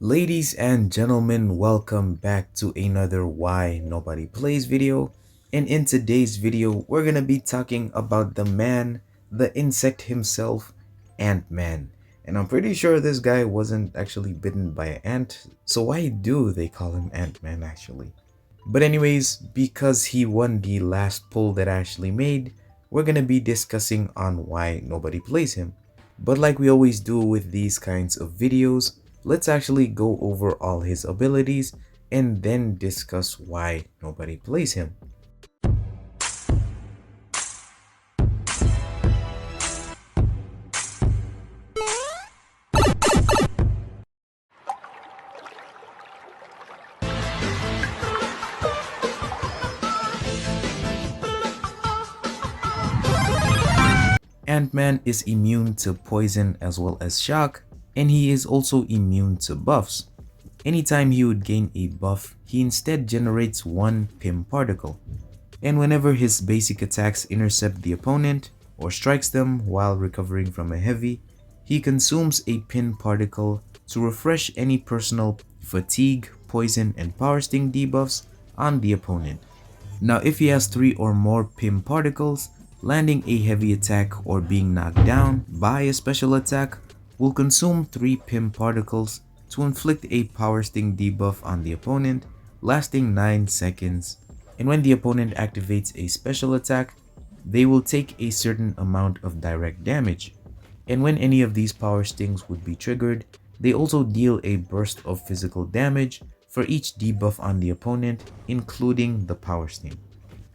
Ladies and gentlemen, welcome back to another Why Nobody Plays video. And in today's video, we're gonna be talking about the man, the insect himself, Ant-Man. And I'm pretty sure this guy wasn't actually bitten by an ant, so why do they call him Ant-Man actually? But anyways, because he won the last poll that I actually made, we're gonna be discussing on why nobody plays him. But like we always do with these kinds of videos, let's actually go over all his abilities and then discuss why nobody plays him. Ant-Man is immune to poison as well as shock, and he is also immune to buffs. Anytime he would gain a buff, he instead generates one PIM particle. And whenever his basic attacks intercept the opponent or strikes them while recovering from a heavy, he consumes a PIM particle to refresh any personal fatigue, poison, and power sting debuffs on the opponent. Now if he has 3 or more PIM particles, landing a heavy attack or being knocked down by a special attack will consume 3 PIM particles to inflict a power sting debuff on the opponent, lasting 9 seconds. And when the opponent activates a special attack, they will take a certain amount of direct damage. And when any of these power stings would be triggered, they also deal a burst of physical damage for each debuff on the opponent, including the power sting.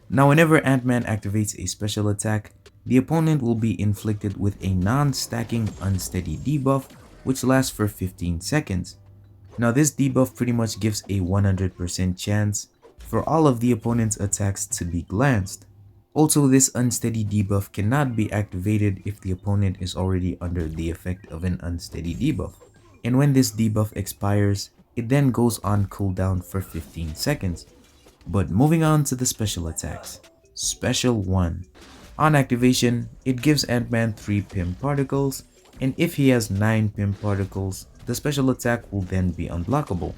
Now whenever Ant-Man activates a special attack, the opponent will be inflicted with a non-stacking unsteady debuff which lasts for 15 seconds. Now this debuff pretty much gives a 100% chance for all of the opponent's attacks to be glanced. Also, this unsteady debuff cannot be activated if the opponent is already under the effect of an unsteady debuff. And when this debuff expires, it then goes on cooldown for 15 seconds. But moving on to the special attacks. Special 1. On activation, it gives Ant-Man 3 PIM particles, and if he has 9 PIM particles, the special attack will then be unblockable.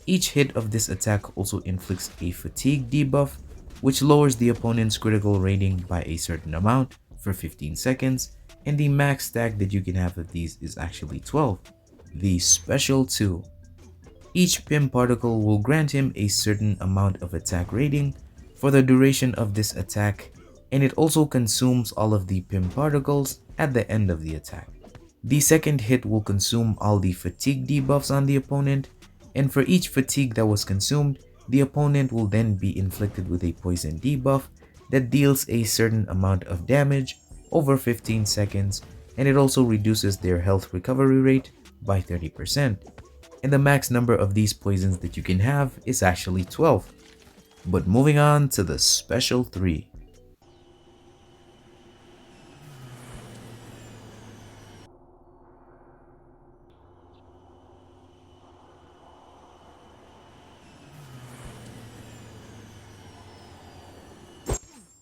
Each hit of this attack also inflicts a fatigue debuff, which lowers the opponent's critical rating by a certain amount for 15 seconds, and the max stack that you can have of these is actually 12. The Special 2. Each PIM particle will grant him a certain amount of attack rating for the duration of this attack, and it also consumes all of the PIM particles at the end of the attack. The second hit will consume all the fatigue debuffs on the opponent, and for each fatigue that was consumed, the opponent will then be inflicted with a poison debuff that deals a certain amount of damage over 15 seconds, and it also reduces their health recovery rate by 30%. And the max number of these poisons that you can have is actually 12. But moving on to the Special 3.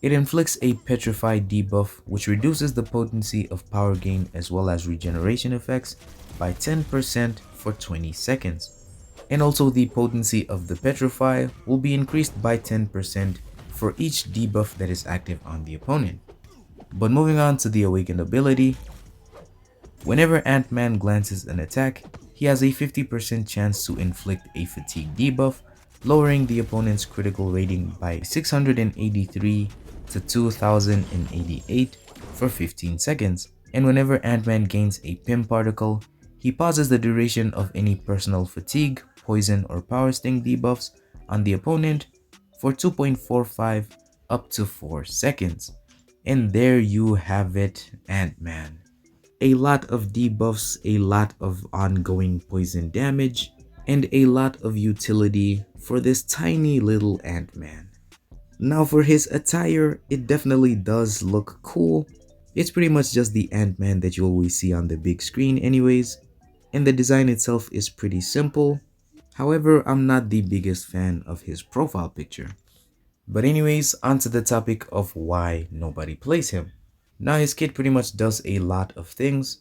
It inflicts a Petrify debuff which reduces the potency of power gain as well as regeneration effects by 10% for 20 seconds. And also the potency of the Petrify will be increased by 10% for each debuff that is active on the opponent. But moving on to the Awakened ability, whenever Ant-Man glances an attack, he has a 50% chance to inflict a fatigue debuff, lowering the opponent's critical rating by 683 to 2088 for 15 seconds. And whenever Ant-Man gains a PIM particle, he pauses the duration of any personal fatigue, poison, or power sting debuffs on the opponent for 2.45 up to 4 seconds. And there you have it, Ant-Man. A lot of debuffs, a lot of ongoing poison damage, and a lot of utility for this tiny little Ant-Man. Now for his attire, it definitely does look cool. It's pretty much just the Ant-Man that you always see on the big screen anyways, and the design itself is pretty simple. However, I'm not the biggest fan of his profile picture. But anyways, onto the topic of why nobody plays him. Now his kit pretty much does a lot of things.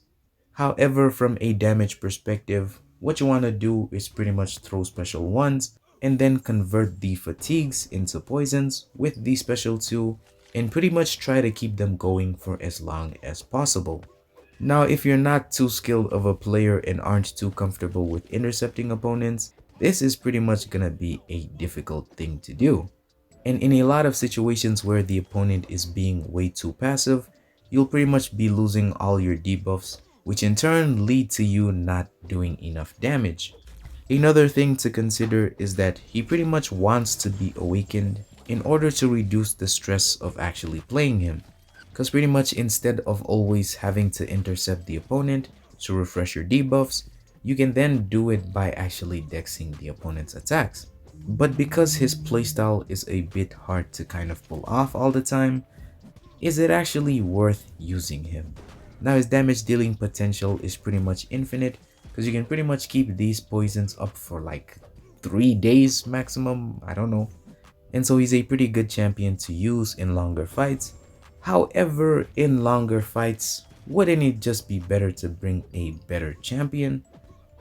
However, from a damage perspective, what you want to do is pretty much throw special ones and then convert the fatigues into poisons with the special 2 and pretty much try to keep them going for as long as possible. Now, if you're not too skilled of a player and aren't too comfortable with intercepting opponents, this is pretty much gonna be a difficult thing to do. And in a lot of situations where the opponent is being way too passive, you'll pretty much be losing all your debuffs, which in turn lead to you not doing enough damage. Another thing to consider is that he pretty much wants to be awakened in order to reduce the stress of actually playing him. Because pretty much instead of always having to intercept the opponent to refresh your debuffs, you can then do it by actually dexing the opponent's attacks. But because his playstyle is a bit hard to kind of pull off all the time, is it actually worth using him? Now his damage dealing potential is pretty much infinite because you can pretty much keep these poisons up for like 3 days maximum, I don't know. And so he's a pretty good champion to use in longer fights. However, in longer fights, wouldn't it just be better to bring a better champion?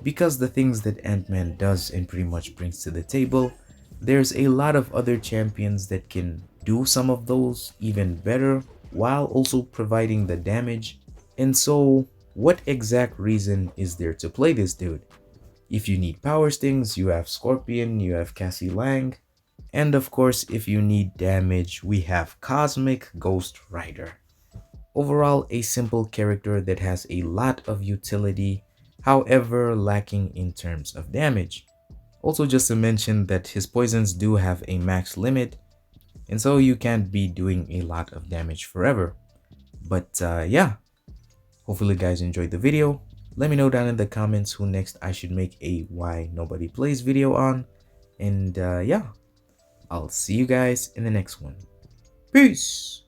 Because the things that Antman does and pretty much brings to the table, there's a lot of other champions that can do some of those even better while also providing the damage. And so, what exact reason is there to play this dude? If you need power stings, you have Scorpion, you have Cassie Lang, and of course, if you need damage, we have Cosmic Ghost Rider. Overall, a simple character that has a lot of utility, however lacking in terms of damage. Also, just to mention that his poisons do have a max limit, and so you can't be doing a lot of damage forever. But yeah, hopefully guys enjoyed the video. Let me know down in the comments who next I should make a why nobody plays video on. And yeah, I'll see you guys in the next one. Peace!